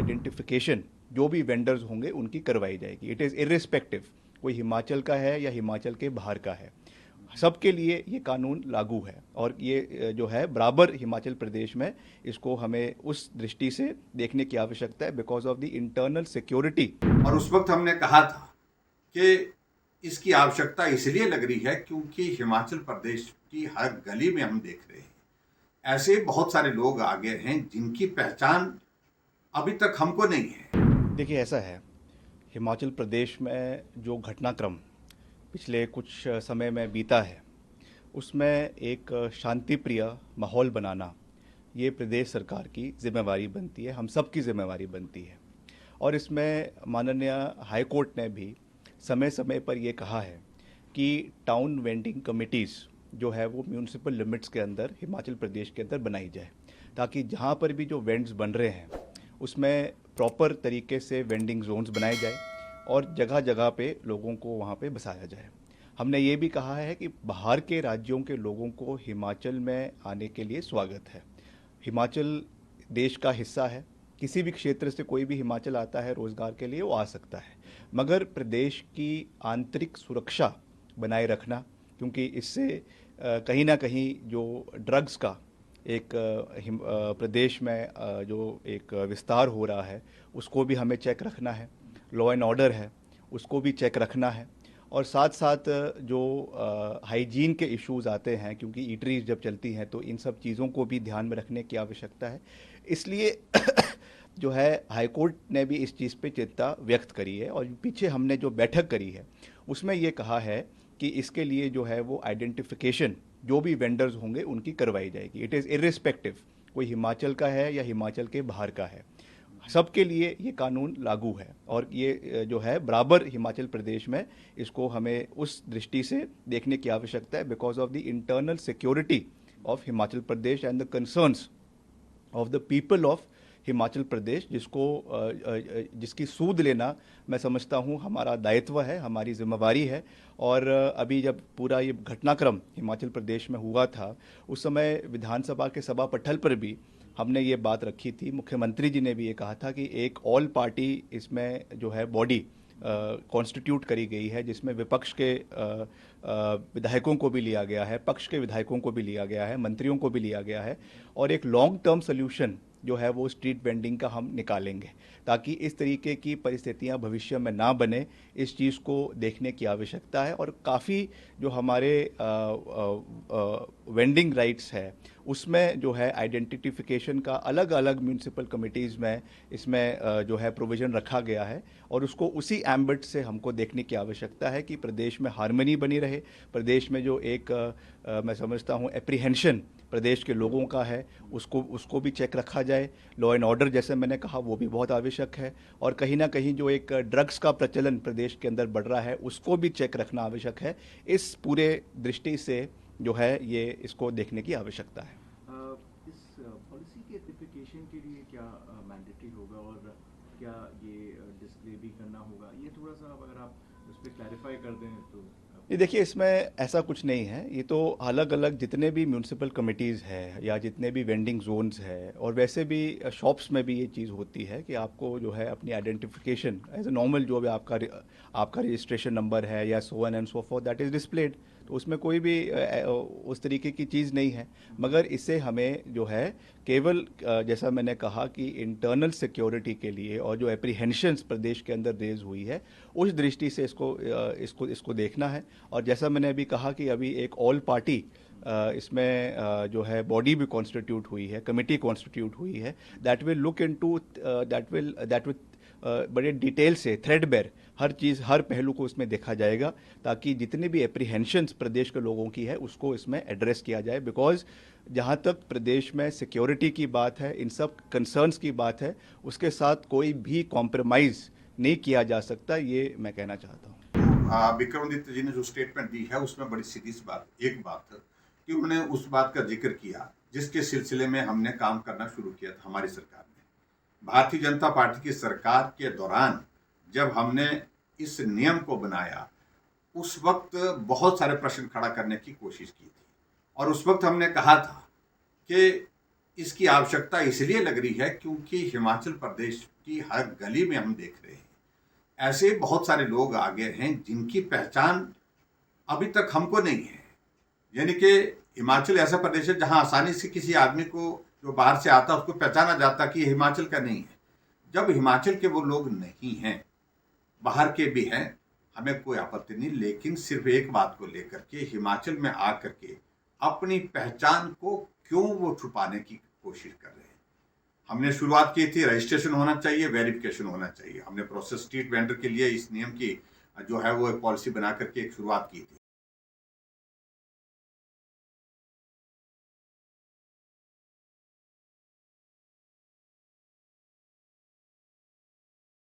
Identification जो भी vendors होंगे उनकी करवाई जाएगी। इट इज़ इर्रिस्पेक्टिव कोई हिमाचल का है या हिमाचल के बाहर का है, सबके लिए ये कानून लागू है। और ये जो है बराबर हिमाचल प्रदेश में, इसको हमें उस दृष्टि से देखने की आवश्यकता है because of the internal security. और उस वक्त हमने कहा था कि इसकी आवश्यकता इसलिए लग रही है क्योंकि हिमाचल प्रदेश की हर गली में हम देख रहे हैं ऐसे बहुत सारे लोग आ गए हैं जिनकी पहचान अभी तक हमको नहीं है। देखिए ऐसा है, हिमाचल प्रदेश में जो घटनाक्रम पिछले कुछ समय में बीता है उसमें एक शांति प्रिय माहौल बनाना ये प्रदेश सरकार की जिम्मेवारी बनती है, हम सब की जिम्मेवारी बनती है। और इसमें माननीय हाई कोर्ट ने भी समय समय पर ये कहा है कि टाउन वेंडिंग कमिटीज़ जो है वो म्यूनिसिपल लिमिट्स के अंदर हिमाचल प्रदेश के अंदर बनाई जाए, ताकि जहाँ पर भी जो वेंड्स बन रहे हैं उसमें प्रॉपर तरीके से वेंडिंग जोन्स बनाए जाए और जगह जगह पे लोगों को वहाँ पे बसाया जाए। हमने ये भी कहा है कि बाहर के राज्यों के लोगों को हिमाचल में आने के लिए स्वागत है। हिमाचल देश का हिस्सा है, किसी भी क्षेत्र से कोई भी हिमाचल आता है रोज़गार के लिए वो आ सकता है, मगर प्रदेश की आंतरिक सुरक्षा बनाए रखना, क्योंकि इससे कहीं ना कहीं जो ड्रग्स का एक प्रदेश में जो एक विस्तार हो रहा है उसको भी हमें चेक रखना है, लॉ एंड ऑर्डर है उसको भी चेक रखना है। और साथ साथ जो हाइजीन के इश्यूज़ आते हैं, क्योंकि ईटरीज जब चलती हैं तो इन सब चीज़ों को भी ध्यान में रखने की आवश्यकता है। इसलिए जो है हाई कोर्ट ने भी इस चीज़ पे चिंता व्यक्त करी है और पीछे हमने जो बैठक करी है उसमें ये कहा है कि इसके लिए जो है वो आइडेंटिफिकेशन जो भी वेंडर्स होंगे उनकी करवाई जाएगी। इट इज़ इर्रिस्पेक्टिव कोई हिमाचल का है या हिमाचल के बाहर का है, सबके लिए ये कानून लागू है। और ये जो है बराबर हिमाचल प्रदेश में, इसको हमें उस दृष्टि से देखने की आवश्यकता है because of the internal security of Himachal Pradesh and the concerns of the people of Himachal Pradesh, जिसकी सूद लेना मैं समझता हूँ हमारा दायित्व है, हमारी जिम्मेवारी है। और अभी जब पूरा ये घटनाक्रम हिमाचल प्रदेश में हुआ था उस समय विधानसभा के सभा पटल पर भी हमने ये बात रखी थी, मुख्यमंत्री जी ने भी ये कहा था कि एक ऑल पार्टी इसमें जो है बॉडी कॉन्स्टिट्यूट करी गई है, जिसमें विपक्ष के विधायकों को भी लिया गया है, पक्ष के विधायकों को भी लिया गया है, मंत्रियों को भी लिया गया है। और एक लॉन्ग टर्म सोल्यूशन जो है वो स्ट्रीट वेंडिंग का हम निकालेंगे, ताकि इस तरीके की परिस्थितियां भविष्य में ना बने। इस चीज़ को देखने की आवश्यकता है। और काफ़ी जो हमारे वेंडिंग राइट्स है उसमें जो है आइडेंटिफिकेशन का अलग अलग म्यूनिसिपल कमिटीज़ में इसमें जो है प्रोविज़न रखा गया है। और उसको उसी एम्बिट से हमको देखने की आवश्यकता है कि प्रदेश में हार्मनी बनी रहे, प्रदेश में जो एक मैं समझता हूँ एप्रीहेंशन प्रदेश के लोगों का है उसको भी चेक रखा जाए। लॉ एंड ऑर्डर जैसे मैंने कहा वो भी बहुत आवश्यक है। और कहीं ना कहीं जो एक ड्रग्स का प्रचलन प्रदेश के अंदर बढ़ रहा है उसको भी चेक रखना आवश्यक है। इस पूरे दृष्टि से जो है ये इसको देखने की आवश्यकता है। इस पॉलिसी के एप्लीकेशन के लिए क्या मैंडेटरी होगा और क्या ये डिस्प्ले भी करना होगा, ये थोड़ा सा अगर आप उस पर क्लैरिफाई कर दें तो। ये देखिए इसमें ऐसा कुछ नहीं है, ये तो अलग अलग जितने भी म्यूनिसिपल कमिटीज़ है या जितने भी वेंडिंग जोन्स है और वैसे भी शॉप्स में भी ये चीज़ होती है कि आपको जो है अपनी आइडेंटिफिकेशन एज ए नॉर्मल जो भी आपका रजिस्ट्रेशन नंबर है या so and so for that is displayed, तो उसमें कोई भी उस तरीके की चीज़ नहीं है। मगर इससे हमें जो है केवल जैसा मैंने कहा कि इंटरनल सिक्योरिटी के लिए और जो एप्रीहेंशंस प्रदेश के अंदर रेज हुई है उस दृष्टि से इसको देखना है। और जैसा मैंने अभी कहा कि अभी एक ऑल पार्टी इसमें जो है बॉडी भी कॉन्स्टिट्यूट हुई है, कमेटी कॉन्स्टिट्यूट हुई है, that will look into that will बड़े डिटेल से थ्रेडबेर हर चीज़ हर पहलू को इसमें देखा जाएगा, ताकि जितने भी एप्रीहेंशंस प्रदेश के लोगों की है उसको इसमें एड्रेस किया जाए। बिकॉज जहाँ तक प्रदेश में सिक्योरिटी की बात है, इन सब कंसर्न्स की बात है, उसके साथ कोई भी कॉम्प्रोमाइज़ नहीं किया जा सकता, ये मैं कहना चाहता हूँ। विक्रमादित्य जी ने जो स्टेटमेंट दी है उसमें बड़ी सीधी बात एक बात है कि उन्होंने उस बात का जिक्र किया जिसके सिलसिले में हमने काम करना शुरू किया था हमारी सरकार ने। भारतीय जनता पार्टी की सरकार के दौरान जब हमने इस नियम को बनाया उस वक्त बहुत सारे प्रश्न खड़ा करने की कोशिश की थी और उस वक्त हमने कहा था कि इसकी आवश्यकता इसलिए लग रही है क्योंकि हिमाचल प्रदेश की हर गली में हम देख रहे हैं ऐसे बहुत सारे लोग आ गए हैं जिनकी पहचान अभी तक हमको नहीं है। यानी कि हिमाचल ऐसा प्रदेश है जहां आसानी से किसी आदमी को जो बाहर से आता उसको पहचाना जाता कि ये हिमाचल का नहीं है। जब हिमाचल के वो लोग नहीं हैं, बाहर के भी हैं, हमें कोई आपत्ति नहीं, लेकिन सिर्फ एक बात को लेकर के हिमाचल में आकर के अपनी पहचान को क्यों वो छुपाने की कोशिश कर रहे हैं। हमने शुरुआत की थी रजिस्ट्रेशन होना चाहिए, वेरिफिकेशन होना चाहिए। हमने प्रोसेस स्ट्रीट वेंडर के लिए इस नियम की जो है वो एक पॉलिसी बना करके एक शुरुआत की थी।